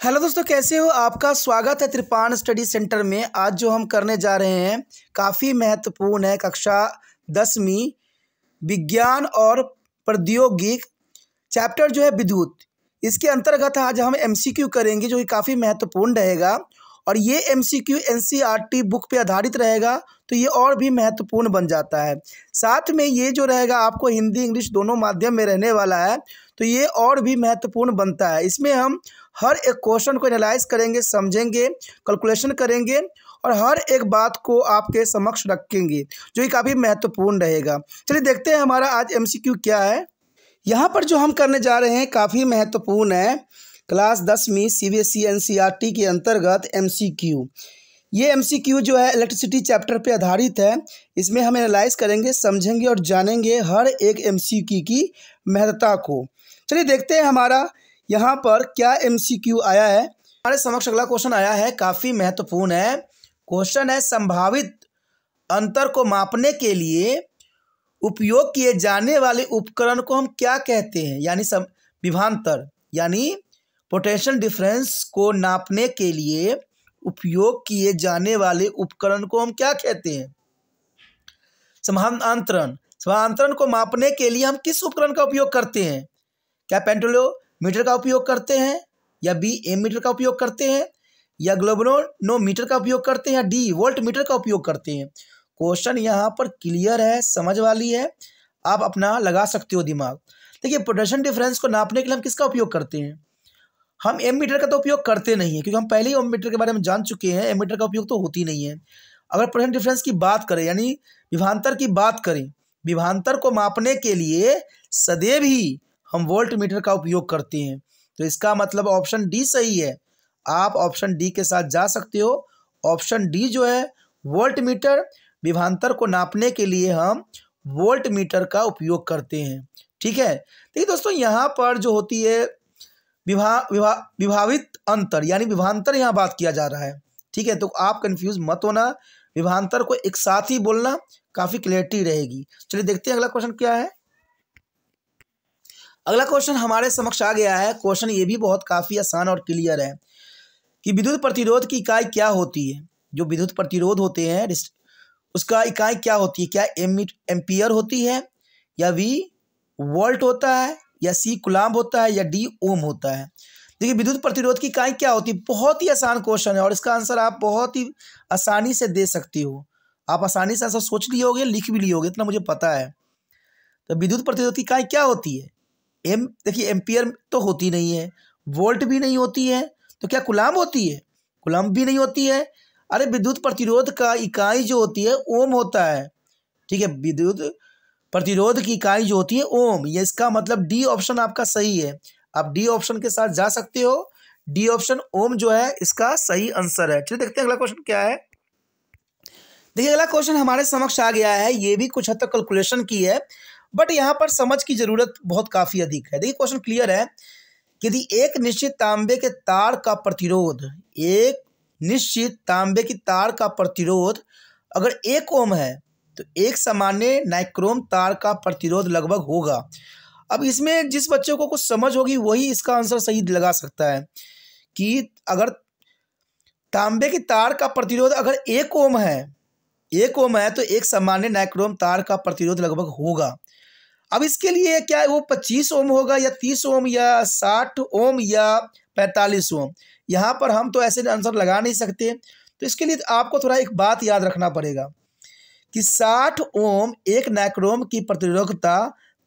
Hello दोस्तों, कैसे हो? आपका स्वागत है त्रिपान स्टडी सेंटर में। आज जो हम करने जा रहे हैं काफ़ी महत्वपूर्ण है। कक्षा 10वीं विज्ञान और प्रौद्योगिक चैप्टर जो है विद्युत, इसके अंतर्गत आज हम एमसीक्यू करेंगे जो कि काफ़ी महत्वपूर्ण रहेगा। और ये एमसीक्यू एनसीईआरटी बुक पे आधारित रहेगा, तो ये और भी महत्वपूर्ण बन जाता है। साथ में ये जो रहेगा आपको हिंदी इंग्लिश दोनों माध्यम में रहने वाला है, तो ये और भी महत्वपूर्ण बनता है। इसमें हम हर एक क्वेश्चन को एनालाइज करेंगे, समझेंगे, कैलकुलेशन करेंगे और हर एक बात को आपके समक्ष रखेंगे, जो कि काफ़ी महत्वपूर्ण रहेगा। चलिए देखते हैं हमारा आज एमसीक्यू क्या है। यहाँ पर जो हम करने जा रहे हैं काफ़ी महत्वपूर्ण है। क्लास 10वीं सीबीएसई एनसीईआरटी के अंतर्गत एमसीक्यू। ये एमसीक्यू जो है इलेक्ट्रिसिटी चैप्टर पे आधारित है। इसमें हम एनालाइज करेंगे, समझेंगे और जानेंगे हर एक एमसीक्यू की महत्ता को। चलिए देखते हैं हमारा यहाँ पर क्या एमसीक्यू आया है। हमारे समक्ष अगला क्वेश्चन आया है, काफ़ी महत्वपूर्ण है। क्वेश्चन है, संभावित अंतर को मापने के लिए उपयोग किए जाने वाले उपकरण को हम क्या कहते हैं? यानी विभवांतर, यानी पोटेंशियल डिफरेंस को नापने के लिए उपयोग किए जाने वाले उपकरण को हम क्या कहते हैं? समानांतरण। समानांतरण को मापने के लिए हम किस उपकरण का उपयोग करते हैं? क्या पेंटोमीटर का उपयोग करते हैं, या बी एमीटर का उपयोग करते हैं, या ग्लोबोनोमीटर का उपयोग करते हैं, या डी वोल्टमीटर का उपयोग करते हैं? क्वेश्चन यहाँ पर क्लियर है, समझ वाली है, आप अपना लगा सकते हो दिमाग। देखिए, पोटेंशियल डिफरेंस को नापने के लिए हम किसका उपयोग करते हैं? हम एमीटर का तो उपयोग करते नहीं है, क्योंकि हम पहले ही एमीटर के बारे में जान चुके हैं। एमीटर का उपयोग तो होती नहीं है। अगर पोटेंशियल डिफरेंस की बात करें, यानी विभवांतर की बात करें, विभवांतर को मापने के लिए सदैव ही हम वोल्टमीटर का उपयोग करते हैं। तो इसका मतलब ऑप्शन डी सही है। आप ऑप्शन डी के साथ जा सकते हो। ऑप्शन डी जो है वोल्टमीटर, विभवांतर को नापने के लिए हम वोल्टमीटर का उपयोग करते हैं। ठीक है। देखिए दोस्तों, यहाँ पर जो होती है विभावित अंतर, यानी विभवांतर यहाँ बात किया जा रहा है। ठीक है, तो आप कंफ्यूज मत होना, विभवांतर को एक साथ ही बोलना, काफ़ी क्लैरिटी रहेगी। चलिए देखते हैं अगला क्वेश्चन क्या है। अगला क्वेश्चन हमारे समक्ष आ गया है। क्वेश्चन ये भी बहुत काफ़ी आसान और क्लियर है कि विद्युत प्रतिरोध की इकाई क्या होती है। जो विद्युत प्रतिरोध होते हैं उसका इकाई क्या होती है? क्या एम्पियर होती है, या वी वोल्ट होता है, या सी कुलाम्ब होता है, या डी ओम होता है? देखिए, विद्युत प्रतिरोध की इकाई क्या होती है? बहुत ही आसान क्वेश्चन है और इसका आंसर आप बहुत ही आसानी से दे सकते हो। आप आसानी से आंसर सोच लिए होगे, लिख भी लिए होगे, इतना मुझे पता है। तो विद्युत प्रतिरोध की इकाई क्या होती है? देखिए, एम्पियर तो होती नहीं है, वोल्ट भी नहीं होती है, तो क्या कुलाम्ब होती है? कुलाम्ब भी नहीं होती है। अरे, विद्युत प्रतिरोध का इकाई जो होती है ओम होता है। ठीक है, विद्युत प्रतिरोध की इकाई जो होती है ओम। ये इसका मतलब डी ऑप्शन आपका सही है। आप डी ऑप्शन के साथ जा सकते हो। डी ऑप्शन ओम जो है इसका सही आंसर है। चलिए देखते हैं अगला क्वेश्चन क्या है। देखिए, अगला क्वेश्चन हमारे समक्ष आ गया है। ये भी कुछ हद तक कैलकुलेशन की है, बट यहाँ पर समझ की जरूरत बहुत काफ़ी अधिक है। देखिए, क्वेश्चन क्लियर है कि यदि एक निश्चित तांबे के तार का प्रतिरोध, एक निश्चित तांबे की तार का प्रतिरोध अगर 1 ओम है, तो एक सामान्य नाइक्रोम तार का प्रतिरोध लगभग होगा। अब इसमें जिस बच्चे को कुछ समझ होगी वही इसका आंसर सही लगा सकता है कि अगर तांबे की तार का प्रतिरोध अगर 1 ओम है, 1 ओम है, तो एक सामान्य नाइक्रोम तार का प्रतिरोध लगभग होगा। अब इसके लिए क्या है, वो 25 ओम होगा, या 30 ओम, या 60 ओम, या 45 ओम? यहाँ पर हम तो ऐसे आंसर लगा नहीं सकते। तो इसके लिए आपको थोड़ा एक बात याद रखना पड़ेगा कि 60 ओम एक नाइक्रोम की प्रतिरोधकता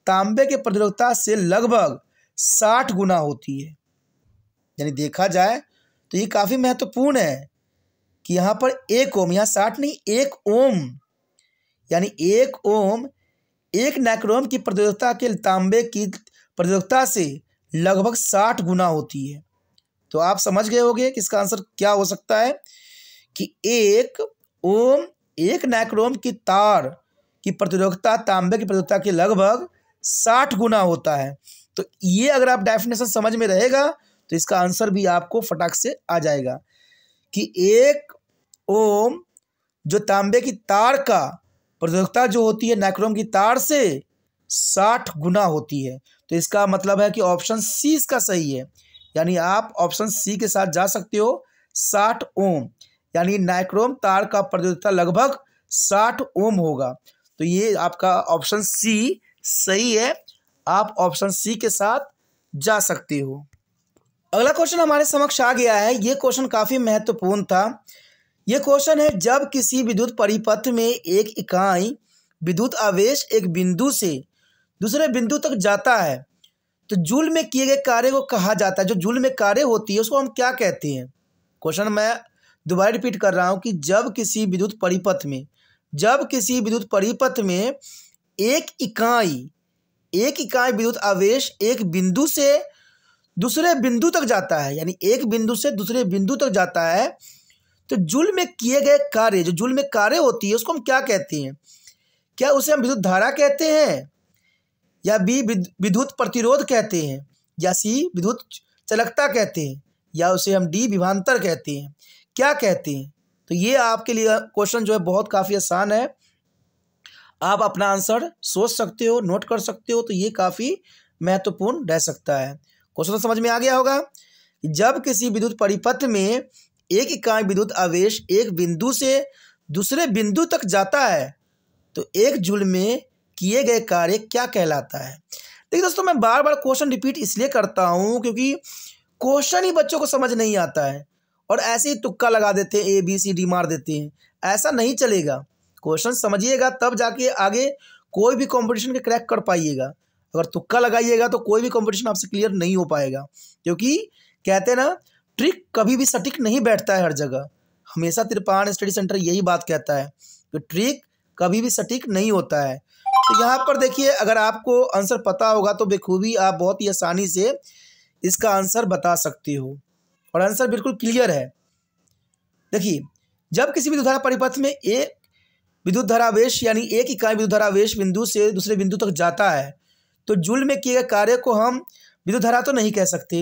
तांबे के प्रतिरोधकता से लगभग 60 गुना होती है। यानी देखा जाए तो ये काफ़ी महत्वपूर्ण है कि यहाँ पर 1 ओम, यहाँ 60 नहीं 1 ओम, यानी 1 ओम एक नाइक्रोम की प्रतिरोधकता के तांबे की प्रतिरोधकता से लगभग 60 गुना होती है। तो आप समझ गए होंगे कि इसका आंसर क्या हो सकता है कि 1 ओम एक नाइक्रोम की तार की प्रतिरोधकता तांबे की प्रतिरोधकता के लगभग 60 गुना होता है। तो ये अगर आप डेफिनेशन समझ में रहेगा तो इसका आंसर भी आपको फटाक से आ जाएगा कि 1 ओम जो तांबे की तार का प्रतिरोधकता जो होती है नाइक्रोम की तार से 60 गुना होती है। तो इसका मतलब है कि ऑप्शन सी इसका सही है। यानी आप ऑप्शन सी के साथ जा सकते हो 60 ओम, यानी नाइक्रोम तार का प्रतिरोधकता लगभग 60 ओम होगा। तो ये आपका ऑप्शन सी सही है, आप ऑप्शन सी के साथ जा सकते हो। अगला क्वेश्चन हमारे समक्ष आ गया है, ये क्वेश्चन काफ़ी महत्वपूर्ण था। ये क्वेश्चन है, जब किसी विद्युत परिपथ में एक इकाई विद्युत आवेश एक बिंदु से दूसरे बिंदु तक जाता है तो जूल में किए गए कार्य को कहा जाता है। जो जूल में कार्य होती है उसको हम क्या कहते हैं? क्वेश्चन मैं दोबारा रिपीट कर रहा हूँ कि जब किसी विद्युत परिपथ में एक इकाई विद्युत आवेश एक बिंदु से दूसरे बिंदु तक जाता है, यानी एक बिंदु से दूसरे बिंदु तक जाता है, तो जूल में किए गए कार्य, जो जूल में कार्य होती है उसको हम क्या कहते हैं? क्या उसे हम विद्युत धारा कहते हैं, या बी विद्युत प्रतिरोध कहते हैं, या सी विद्युत चालकता कहते हैं, या उसे हम डी विभवांतर कहते हैं? क्या कहते हैं? तो ये आपके लिए क्वेश्चन जो है बहुत काफ़ी आसान है, आप अपना आंसर सोच सकते हो, नोट कर सकते हो, तो ये काफ़ी महत्वपूर्ण रह सकता है। क्वेश्चन तो समझ में आ गया होगा। जब किसी विद्युत परिपथ में एक इकाई विद्युत आवेश एक बिंदु से दूसरे बिंदु तक जाता है तो एक जूल में किए गए कार्य क्या कहलाता है? देखिए दोस्तों, मैं बार बार क्वेश्चन रिपीट इसलिए करता हूँ क्योंकि क्वेश्चन ही बच्चों को समझ नहीं आता है और ऐसे ही तुक्का लगा देते हैं, ABCD मार देते हैं। ऐसा नहीं चलेगा, क्वेश्चन समझिएगा तब जाके आगे कोई भी कंपटीशन के क्रैक कर पाइएगा। अगर तुक्का लगाइएगा तो कोई भी कंपटीशन आपसे क्लियर नहीं हो पाएगा, क्योंकि कहते हैं ना, ट्रिक कभी भी सटीक नहीं बैठता है हर जगह। हमेशा त्रिपाण स्टडी सेंटर यही बात कहता है कि ट्रिक कभी भी सटीक नहीं होता है। तो यहाँ पर देखिए, अगर आपको आंसर पता होगा तो बेखूबी आप बहुत ही आसानी से इसका आंसर बता सकते हो, और आंसर बिल्कुल क्लियर है। देखिए, जब किसी विद्युत धारा परिपथ में एक विद्युत धारावेश यानी एक इकाई विद्युत धारावेश बिंदु से दूसरे बिंदु तक जाता है तो जूल में किए गए कार्य को हम विद्युत धारा तो नहीं कह सकते,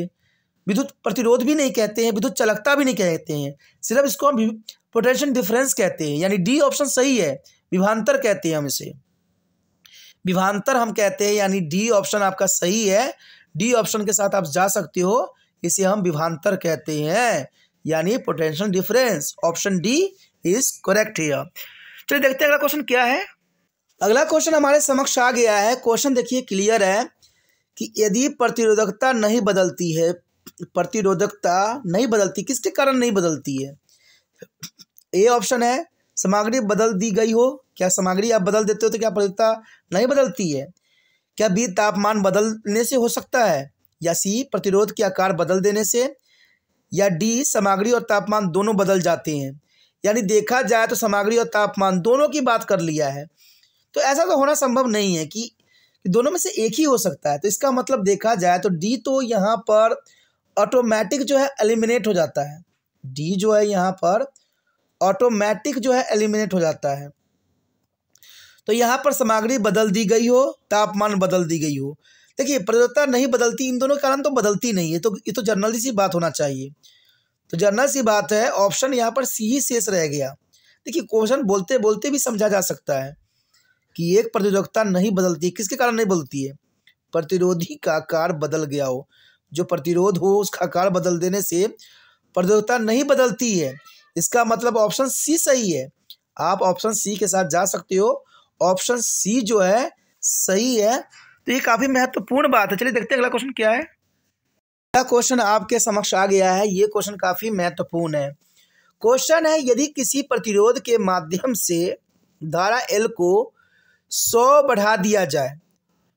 विद्युत प्रतिरोध भी नहीं कहते हैं, विद्युत चालकता भी नहीं कहते हैं, सिर्फ इसको हम पोटेंशियल डिफरेंस कहते हैं, यानी डी ऑप्शन सही है, विभवांतर कहते हैं हम इसे, विभवांतर हम कहते हैं, यानी डी ऑप्शन आपका सही है। डी ऑप्शन के साथ आप जा सकते हो, इसे हम विभवांतर कहते हैं, यानी potential difference. Option D is correct here. चलिए देखते हैं अगला क्वेश्चन क्या है। अगला क्वेश्चन हमारे समक्ष आ गया है। क्वेश्चन देखिए क्लियर है कि यदि प्रतिरोधकता नहीं बदलती है, किसके कारण नहीं बदलती है? ए ऑप्शन है, सामग्री बदल दी गई हो। क्या सामग्री आप बदल देते हो तो क्या प्रतिरोधकता नहीं बदलती है? क्या बी तापमान बदलने से हो सकता है, या सी प्रतिरोध के आकार बदल देने से, या डी सामग्री और तापमान दोनों बदल जाते हैं? यानी देखा जाए तो सामग्री और तापमान दोनों की बात कर लिया है, तो ऐसा तो होना संभव नहीं है कि दोनों में से एक ही हो सकता है। तो इसका मतलब देखा जाए तो डी तो यहाँ पर ऑटोमेटिक जो है एलिमिनेट हो जाता है। डी जो है यहाँ पर ऑटोमेटिक जो है एलिमिनेट हो जाता है। तो यहाँ पर सामग्री बदल दी गई हो, तापमान बदल दी गई हो। देखिए, प्रतिरोधकता नहीं बदलती, इन दोनों के कारण तो बदलती नहीं है, तो ये तो जनरल सी बात होना चाहिए। तो जनरल सी बात है, ऑप्शन यहाँ पर सी ही शेष रह गया। देखिए, क्वेश्चन बोलते बोलते भी समझा जा सकता है कि एक प्रतिरोधकता नहीं बदलती, किसके कारण नहीं बदलती है? प्रतिरोधी का आकार बदल गया हो, जो प्रतिरोध हो उसका आकार बदल देने से प्रतिरोधकता नहीं बदलती है। इसका मतलब ऑप्शन सी सही है, आप ऑप्शन सी के साथ जा सकते हो। ऑप्शन सी जो है सही है, तो ये काफ़ी महत्वपूर्ण बात है। चलिए देखते हैं अगला क्वेश्चन क्या है। अगला क्वेश्चन आपके समक्ष आ गया है, ये क्वेश्चन काफ़ी महत्वपूर्ण है। क्वेश्चन है, यदि किसी प्रतिरोध के माध्यम से धारा L को 100 बढ़ा दिया जाए,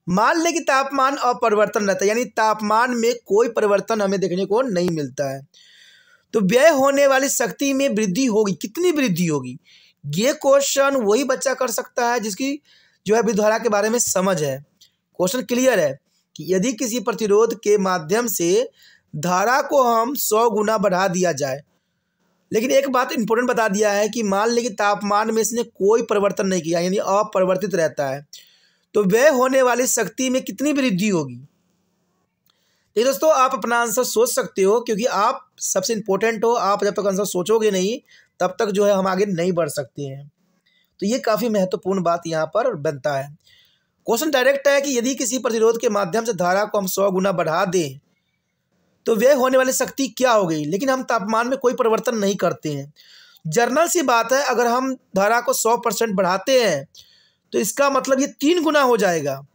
मान लें कि तापमान अपरिवर्तन रहता है, यानी तापमान में कोई परिवर्तन हमें देखने को नहीं मिलता है, तो व्यय होने वाली शक्ति में वृद्धि होगी। कितनी वृद्धि होगी? ये क्वेश्चन वही बच्चा कर सकता है जिसकी जो है विद्युत धारा के बारे में समझ है। क्वेश्चन क्लियर है कि यदि किसी प्रतिरोध के माध्यम से धारा को हम 100 गुना बढ़ा दिया जाए, लेकिन एक बात इंपॉर्टेंट बता दिया है कि मान लें कि तापमान में इसने कोई परिवर्तन नहीं किया, यानी अपरिवर्तित रहता है, तो व्यय होने वाली शक्ति में कितनी वृद्धि होगी? तो दोस्तों, आप अपना आंसर सोच सकते हो, क्योंकि आप सबसे इम्पोर्टेंट हो। आप जब तक आंसर सोचोगे नहीं तब तक जो है हम आगे नहीं बढ़ सकते हैं। तो ये काफ़ी महत्वपूर्ण बात यहाँ पर बनता है। क्वेश्चन डायरेक्ट है कि यदि किसी प्रतिरोध के माध्यम से धारा को हम 100 गुना बढ़ा दें तो व्यय होने वाली शक्ति क्या हो गई। लेकिन हम तापमान में कोई परिवर्तन नहीं करते हैं। जनरल सी बात है, अगर हम धारा को 100% बढ़ाते हैं तो इसका मतलब ये 3 गुना हो जाएगा।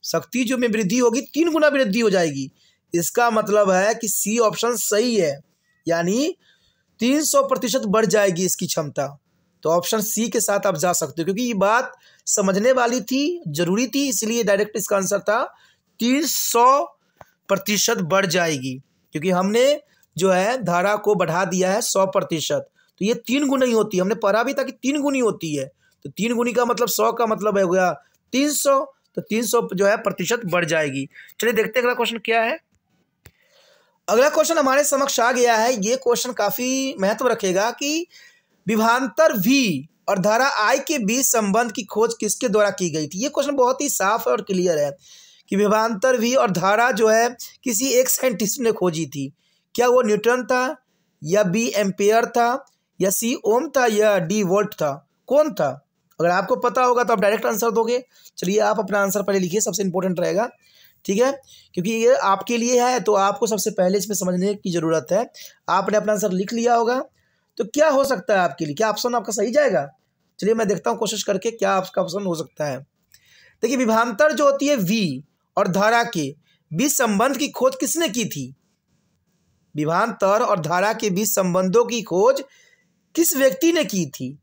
शक्ति जो में वृद्धि होगी 3 गुना वृद्धि हो जाएगी। इसका मतलब है कि सी ऑप्शन सही है, यानी 300% बढ़ जाएगी इसकी क्षमता। तो ऑप्शन सी के साथ आप जा सकते हो, क्योंकि ये बात समझने वाली थी, जरूरी थी, इसलिए डायरेक्ट इसका आंसर था 300% बढ़ जाएगी, क्योंकि हमने जो है धारा को बढ़ा दिया है 100%। तो ये 3 गुना ही होती है, हमने पढ़ा भी था कि 3 गुनी होती है। तो 3 गुनी का मतलब 100 का मतलब है हो गया 300, तो 300 जो है प्रतिशत बढ़ जाएगी। चलिए देखते हैं अगला क्वेश्चन क्या है। अगला क्वेश्चन हमारे समक्ष आ गया है। ये क्वेश्चन काफी महत्व रखेगा कि विभवांतर V और धारा I के बीच संबंध की खोज किसके द्वारा की गई थी। ये क्वेश्चन बहुत ही साफ और क्लियर है कि विभवांतर V और धारा जो है किसी एक साइंटिस्ट ने खोजी थी। क्या वो न्यूटन था, या B एम्पेयर था, या C ओम था, या D वोल्ट था? कौन था? अगर आपको पता होगा तो आप डायरेक्ट आंसर दोगे। चलिए आप अपना आंसर पहले लिखिए, सबसे इंपॉर्टेंट रहेगा, ठीक है, क्योंकि ये आपके लिए है तो आपको सबसे पहले इसमें समझने की ज़रूरत है। आपने अपना आंसर लिख लिया होगा, तो क्या हो सकता है आपके लिए, क्या ऑप्शन आपका सही जाएगा? चलिए मैं देखता हूँ कोशिश करके क्या आपका ऑप्शन हो सकता है। देखिए, विभवांतर जो होती है V और धारा के बीच संबंध की खोज किसने की थी? विभवांतर और धारा के बीच संबंधों की खोज किस व्यक्ति ने की थी?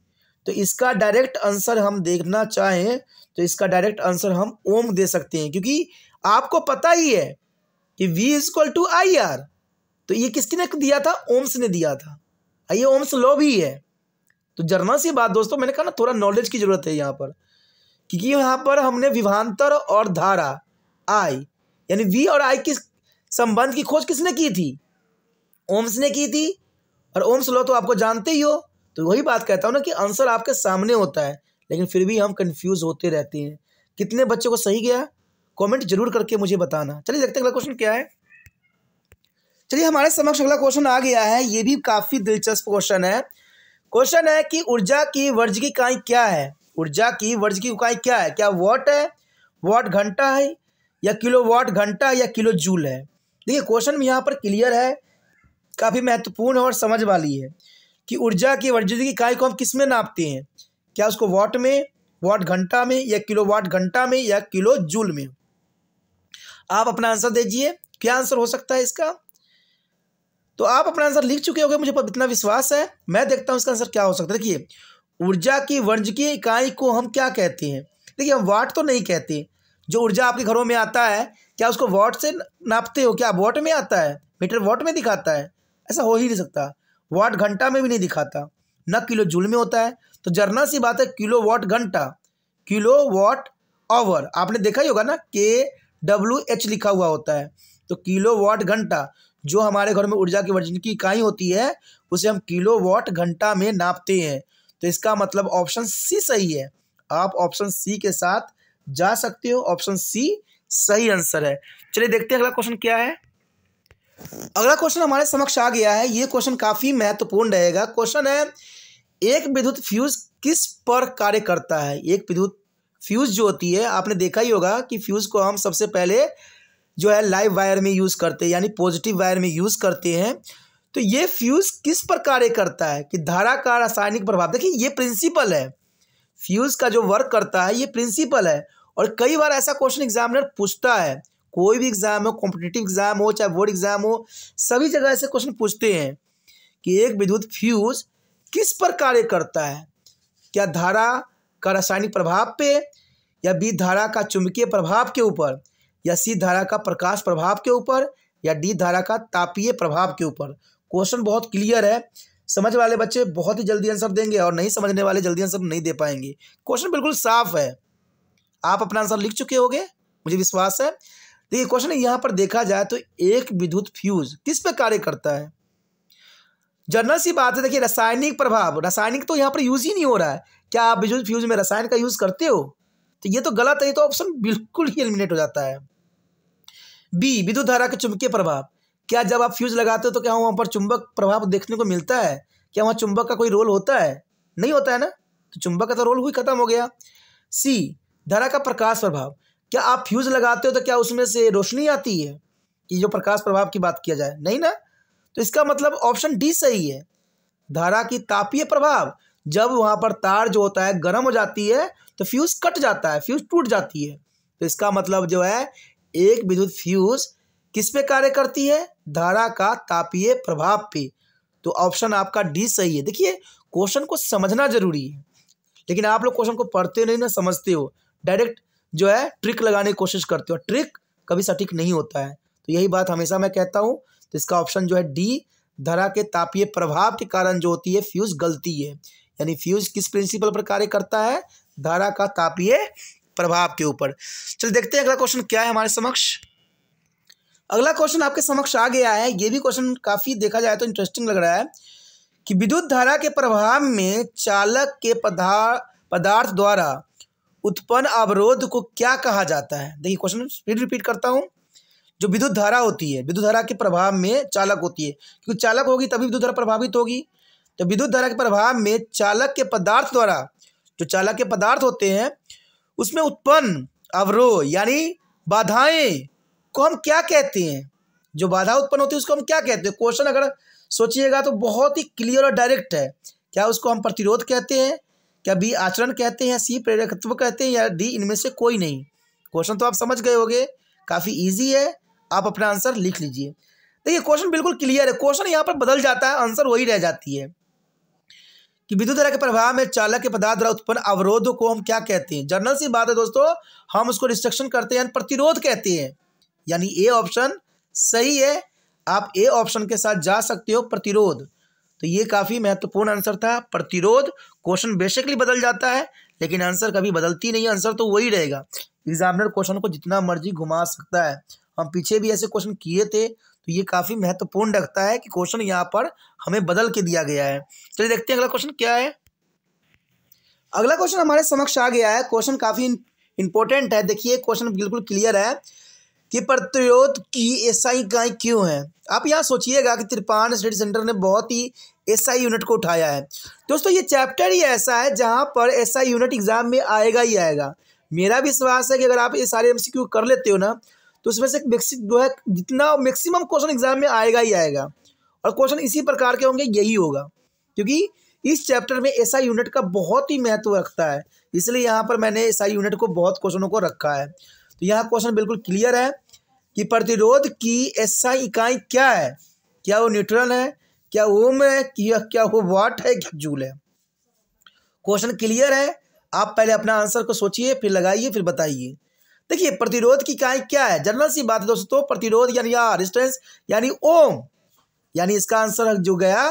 तो इसका डायरेक्ट आंसर हम देखना चाहें तो इसका डायरेक्ट आंसर हम ओम दे सकते हैं, क्योंकि आपको पता ही है कि V=IR। तो ये किसने दिया था? ओम्स ने दिया था। ये ओम्स लॉ भी है। तो जर्नल सी बात दोस्तों, मैंने कहा ना थोड़ा नॉलेज की जरूरत है यहाँ पर, क्योंकि यहाँ पर हमने विभवांतर और धारा I यानी V और I की संबंध की खोज किसने की थी? ओम्स ने की थी। और ओम्स लॉ तो आपको जानते ही हो। तो वही बात कहता हूँ ना कि आंसर आपके सामने होता है, लेकिन फिर भी हम कंफ्यूज होते रहते हैं। कितने बच्चों को सही गया कमेंट जरूर करके मुझे बताना। चलिए देखते हैं अगला क्वेश्चन क्या है। चलिए हमारे समक्ष अगला क्वेश्चन आ गया है। ये भी काफी दिलचस्प क्वेश्चन है। क्वेश्चन है कि ऊर्जा की वर्ग की इकाई क्या है? ऊर्जा की वर्ग की इकाई क्या है? क्या वॉट है, वॉट घंटा है, या किलो वाट घंटा, या किलो जूल है? देखिए क्वेश्चन में यहाँ पर क्लियर है, काफी महत्वपूर्ण और समझ वाली है कि ऊर्जा की वर्ग की इकाई को हम किस में नापते हैं। क्या उसको वॉट में, वॉट घंटा में, या किलो वाट घंटा में, या किलो जूल में? आप अपना आंसर दीजिए, क्या आंसर हो सकता है इसका? तो आप अपना आंसर लिख चुके होंगे, मुझे इतना विश्वास है। मैं देखता हूं इसका आंसर क्या हो सकता है। देखिए, ऊर्जा की वर्ग की इकाई को हम क्या कहते हैं? देखिए, हम वाट तो नहीं कहते। जो ऊर्जा आपके घरों में आता है, क्या उसको वाट से नापते हो? क्या वाट में आता है? मीटर वाट में दिखाता है? ऐसा हो ही नहीं सकता। वाट घंटा में भी नहीं दिखाता, न किलो जूल में होता है। तो जर्नल सी बात है, किलो वाट घंटा, किलो वाट आवर आपने देखा ही होगा ना, KWH लिखा हुआ होता है। तो किलो वाट घंटा जो हमारे घर में ऊर्जा की वर्ग की इकाई होती है, उसे हम किलो वाट घंटा में नापते हैं। तो इसका मतलब ऑप्शन सी सही है। आप ऑप्शन सी के साथ जा सकते हो, ऑप्शन सी सही आंसर है। चलिए देखते हैं अगला क्वेश्चन क्या है। अगला क्वेश्चन हमारे समक्ष आ गया है। ये क्वेश्चन काफी महत्वपूर्ण रहेगा। क्वेश्चन है, एक विद्युत फ्यूज किस पर कार्य करता है? एक विद्युत फ्यूज जो होती है, आपने देखा ही होगा कि फ्यूज को हम सबसे पहले जो है लाइव वायर में यूज करते हैं, यानी पॉजिटिव वायर में यूज करते हैं। तो ये फ्यूज किस पर कार्य करता है? कि धारा का रासायनिक प्रभाव। देखिए, ये प्रिंसिपल है, फ्यूज का जो वर्क करता है ये प्रिंसिपल है। और कई बार ऐसा क्वेश्चन एग्जामिनर पूछता है, कोई भी एग्जाम हो, कॉम्पिटिटिव एग्जाम हो, चाहे बोर्ड एग्जाम हो, सभी जगह ऐसे क्वेश्चन पूछते हैं कि एक विद्युत फ्यूज किस पर कार्य करता है? क्या धारा का रासायनिक प्रभाव पे, या बी धारा का चुंबकीय प्रभाव के ऊपर, या सी धारा का प्रकाश प्रभाव के ऊपर, या डी धारा का तापीय प्रभाव के ऊपर? क्वेश्चन बहुत क्लियर है। समझ वाले बच्चे बहुत ही जल्दी आंसर देंगे और नहीं समझने वाले जल्दी आंसर नहीं दे पाएंगे। क्वेश्चन बिल्कुल साफ है। आप अपना आंसर लिख चुके होंगे, मुझे विश्वास है। देखिए क्वेश्चन यहाँ पर देखा जाए तो एक विद्युत फ्यूज किस पे कार्य करता है? जनरल सी बात है। देखिए, रासायनिक प्रभाव, रासायनिक तो यहाँ पर यूज ही नहीं हो रहा है। क्या आप विद्युत फ्यूज में रसायन का यूज करते हो? तो ये तो गलत है, तो ऑप्शन बिल्कुल ही एलिमिनेट हो जाता है। बी, विद्युत धारा के चुंबकीय प्रभाव। क्या जब आप फ्यूज लगाते हो तो क्या वहां पर चुंबक प्रभाव देखने को मिलता है? क्या वहां चुंबक का कोई रोल होता है? नहीं होता है ना, तो चुंबक का तो रोल ही खत्म हो गया। सी, धारा का प्रकाश प्रभाव। क्या आप फ्यूज लगाते हो तो क्या उसमें से रोशनी आती है? कि जो प्रकाश प्रभाव की बात किया जाए, नहीं ना। तो इसका मतलब ऑप्शन डी सही है। धारा की तापीय प्रभाव, जब वहाँ पर तार जो होता है गर्म हो जाती है तो फ्यूज कट जाता है, फ्यूज टूट जाती है। तो इसका मतलब जो है एक विद्युत फ्यूज किस पे कार्य करती है? धारा का तापीय प्रभाव पे। तो ऑप्शन आपका डी सही है। देखिए क्वेश्चन को समझना जरूरी है, लेकिन आप लोग क्वेश्चन को पढ़ते नहीं ना, समझते हो, डायरेक्ट जो है ट्रिक लगाने की कोशिश करते हो। ट्रिक कभी सटीक नहीं होता है, तो यही बात हमेशा मैं कहता हूँ। तो इसका ऑप्शन जो है डी, धारा के तापीय प्रभाव के कारण जो होती है फ्यूज गलती है। यानी फ्यूज किस प्रिंसिपल पर कार्य करता है? धारा का तापीय प्रभाव के ऊपर। चलिए देखते हैं अगला क्वेश्चन क्या है हमारे समक्ष। अगला क्वेश्चन आपके समक्ष आ गया है। ये भी क्वेश्चन काफी देखा जाए तो इंटरेस्टिंग लग रहा है कि विद्युत धारा के प्रभाव में चालक के पदार्थ द्वारा उत्पन्न अवरोध को क्या कहा जाता है? देखिए क्वेश्चन फिर रिपीट करता हूँ। जो विद्युत धारा होती है, विद्युत धारा के प्रभाव में चालक होती है, क्योंकि चालक होगी तभी विद्युत धारा प्रभावित होगी। तो विद्युत धारा के प्रभाव में चालक के पदार्थ द्वारा, जो चालक के पदार्थ होते हैं उसमें उत्पन्न अवरोध यानी बाधाएं को हम क्या कहते हैं? जो बाधा उत्पन्न होती है उसको हम क्या कहते हैं? क्वेश्चन अगर सोचिएगा तो बहुत ही क्लियर और डायरेक्ट है। क्या उसको हम प्रतिरोध कहते हैं, क्या बी आचरण कहते हैं, सी प्रेरकत्व कहते हैं, या डी इनमें से कोई नहीं? क्वेश्चन तो आप समझ गए होंगे, काफ़ी ईजी है। आप अपना आंसर लिख लीजिए। देखिए क्वेश्चन बिल्कुल क्लियर है। क्वेश्चन यहाँ पर बदल जाता है, आंसर वही रह जाती है कि विद्युत धारा के प्रभाव में चालक के पदार्थ द्वारा उत्पन्न अवरोध को हम क्या कहते हैं? जनरल सी बात है दोस्तों, हम उसको रिस्ट्रिक्शन करते हैं, प्रतिरोध कहते हैं। यानी ए ऑप्शन सही है। आप ए ऑप्शन के साथ जा सकते हो, प्रतिरोध। तो ये काफ़ी महत्वपूर्ण आंसर था, प्रतिरोध। क्वेश्चन बेसिकली बदल जाता है लेकिन आंसर कभी बदलती नहीं है, आंसर तो वही रहेगा। एग्जामिनर क्वेश्चन को जितना मर्जी घुमा सकता है। हम पीछे भी ऐसे क्वेश्चन किए थे, तो ये काफ़ी महत्वपूर्ण लगता है कि क्वेश्चन यहाँ पर हमें बदल के दिया गया है। चलिए देखते हैं अगला क्वेश्चन क्या है। अगला क्वेश्चन हमारे समक्ष आ गया है। क्वेश्चन काफ़ी इंपॉर्टेंट है। देखिए क्वेश्चन बिल्कुल क्लियर है कि प्रतिरोध की एसआई इकाई क्यों है। आप यहाँ सोचिएगा कि त्रिपान स्टडी सेंटर ने बहुत ही एसआई यूनिट को उठाया है। दोस्तों ये चैप्टर ही ऐसा है जहाँ पर एसआई यूनिट एग्जाम में आएगा ही आएगा। मेरा विश्वास है कि अगर आप ये सारे एमसीक्यू कर लेते हो ना, तो उसमें से जो है जितना मैक्सिमम क्वेश्चन एग्जाम में आएगा ही आएगा, और क्वेश्चन इसी प्रकार के होंगे, यही होगा, क्योंकि इस चैप्टर में एसआई यूनिट का बहुत ही महत्व रखता है। इसलिए यहाँ पर मैंने एसआई यूनिट को बहुत क्वेश्चनों को रखा है। तो यहाँ क्वेश्चन बिल्कुल क्लियर है कि प्रतिरोध की एसआई इकाई क्या है? क्या वो न्यूट्रन है, क्या ओम है, क्या वो वाट है, क्या जूल है? क्वेश्चन क्लियर है। आप पहले अपना आंसर को सोचिए, फिर लगाइए, फिर बताइए। देखिए प्रतिरोध की इकाई क्या है? जनरल सी बात है दोस्तों, प्रतिरोध यानी रेजिस्टेंस यानी ओम, यानी इसका आंसर जो गया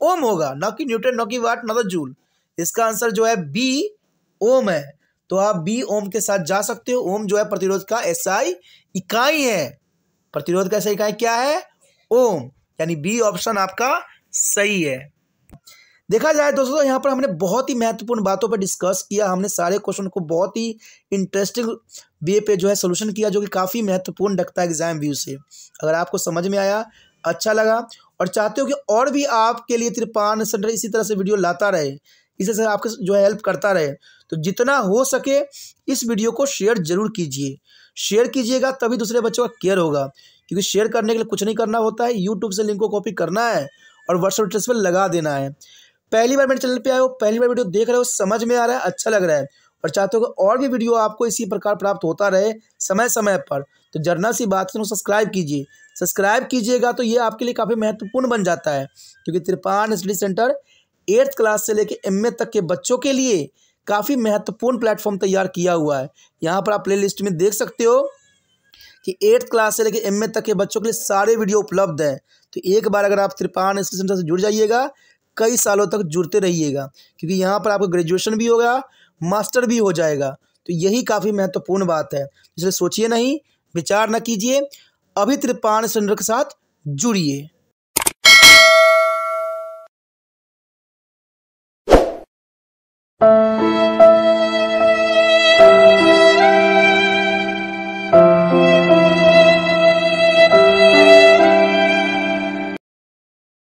ओम होगा, ना कि न्यूटन, ना कि वाट, ना तो जूल। इसका आंसर जो है बी ओम है। तो आप बी ओम के साथ जा सकते हो। ओम जो है प्रतिरोध का एसआई इकाई है। प्रतिरोध का एसआई इकाई क्या है? ओम। यानी बी ऑप्शन आपका सही है। देखा जाए दोस्तों यहाँ पर हमने बहुत ही महत्वपूर्ण बातों पर डिस्कस किया। हमने सारे क्वेश्चन को बहुत ही इंटरेस्टिंग वे पे जो है सोल्यूशन किया, जो कि काफ़ी महत्वपूर्ण लगता है एग्जाम व्यू से। अगर आपको समझ में आया, अच्छा लगा और चाहते हो कि और भी आपके लिए त्रिपान सेंटर इसी तरह से वीडियो लाता रहे, इसी से आपके जो है हेल्प करता रहे, तो जितना हो सके इस वीडियो को शेयर जरूर कीजिए। शेयर कीजिएगा तभी दूसरे बच्चों का केयर होगा, क्योंकि शेयर करने के लिए कुछ नहीं करना होता है। यूट्यूब से लिंक को कॉपी करना है और व्हाट्सएप स्टेटस पर लगा देना है। पहली बार मेरे चैनल पे आए हो, पहली बार वीडियो देख रहे हो, समझ में आ रहा है, अच्छा लग रहा है और चाहते हो कि और भी वीडियो आपको इसी प्रकार प्राप्त होता रहे समय समय पर, तो जर्नल सी बात सुनो, सब्सक्राइब कीजिए। सब्सक्राइब कीजिएगा तो ये आपके लिए काफ़ी महत्वपूर्ण बन जाता है, क्योंकि त्रिपान स्टडी सेंटर 8th क्लास से लेकर MA तक के बच्चों के लिए काफ़ी महत्वपूर्ण प्लेटफॉर्म तैयार किया हुआ है। यहाँ पर आप प्ले लिस्ट में देख सकते हो कि 8th क्लास से लेकर MA तक के बच्चों के लिए सारे वीडियो उपलब्ध हैं। तो एक बार अगर आप त्रिपान स्टडी सेंटर से जुड़ जाइएगा, कई सालों तक जुड़ते रहिएगा, क्योंकि यहाँ पर आपको ग्रेजुएशन भी होगा, मास्टर भी हो जाएगा। तो यही काफ़ी महत्वपूर्ण बात है। इसलिए सोचिए नहीं, विचार न कीजिए, अभी त्रिपान सेंटर के साथ जुड़िए।